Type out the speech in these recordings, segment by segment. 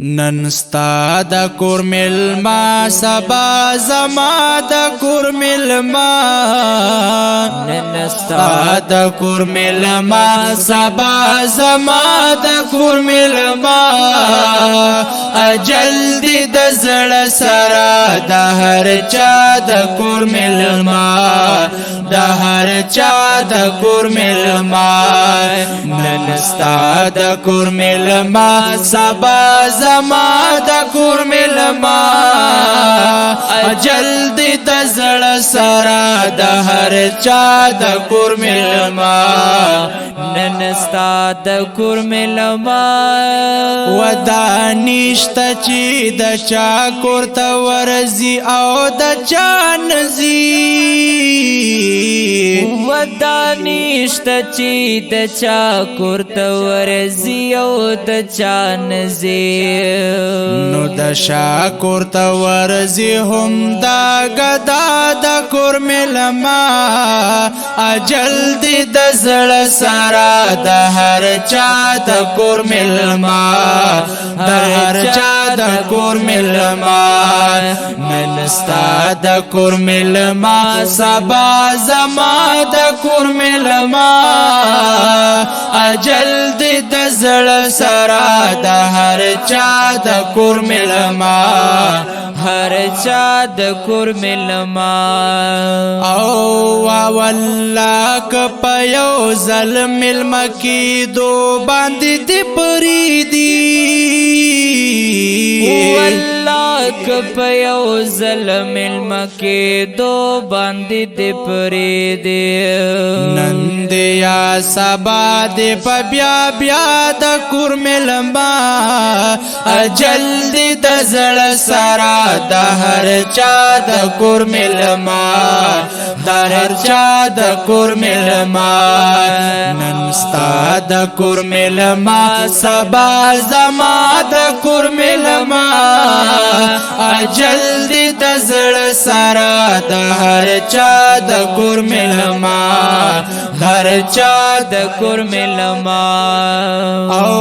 نن ستا د کور ملما سبا زما د کور ملما نن ستا د کور ملما سبا زما د کور ملما اجل دی د زړه سره د هر چا د کور ملما د هر چا د کور ملما نن ستا د کور ملما سبا زما د کور ملما اجل دی د زړه سره د هر چا د کور ملما نن ستا د کور ملما ودا نشته چې د چا کور ته ورځي او د چا نځي ودا نشته چې د چا کور ته ورځي او د چا نځي نو د شا کور ته ورځي هم دا غدا د کور ملما اجل دی د زړه سره د هر چا د کور ملما د هر چا د کور ملما نن ستا د کور ملما سبا زما د کور ملما اجل دی د زړه سره د هر چا د کور ملما هر چا د کور ملما او والله ک په یو ظلم ملما کی دو باندې دی پری دی والله ک په یو ظلم ملما کی دو باندې دی پری دی نن دی یا سبا دی په بیا بیا د کور ملما اجل دی د زړه سره د هر چا د کور ملما د هر چا د کور ملما نن ستا د کور ملما سبا زما د کور ملما اجل دی د زړه سره د هر چا د کور ملما هر چا د کور ملما او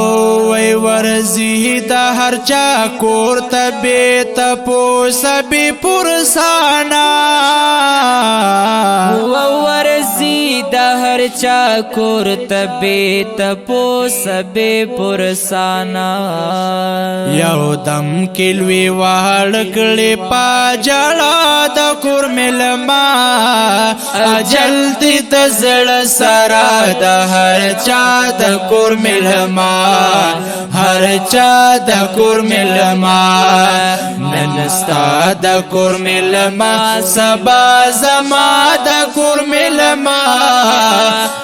وی ورزی د هر چا کور ته بیت سبی پرسانا ورزی د هر چا کور تبی تپو سبی پرسانا یو دم کلوی وړکړې پا جړا د کور ملما اجل دی د زړه سره د هر چا د کور ملما هر چا د کور ملما نن ستا د کور ملما سبا زما د کور ملما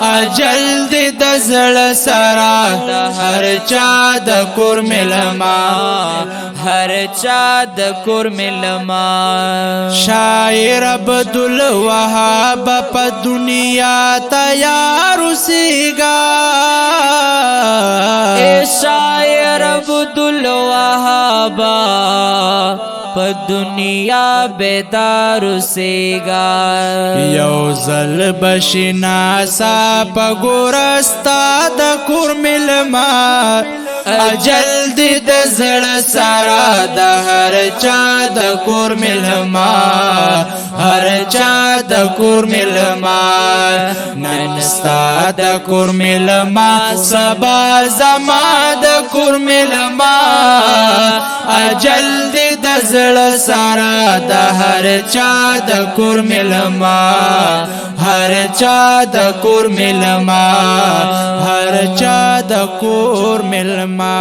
اجل دی د زړه سره د هر چا د کور ملما هر چا د کور ملما شاعر عبدالوهاب په دنیا تیار سیگا شاعر عبدالوهاب په دنیا بیدار سیگا یو زل بشنا سا په ګورستا د کور ملما اجل دی د زړه سره د هر چا د کور ملما هر چا د کور ملما نن ستا د کور ملما سبا زما د کور ملما اجل دی د زړه سره د هر چا د کور ملما هر چا د کور ملما هر چا د کور ملما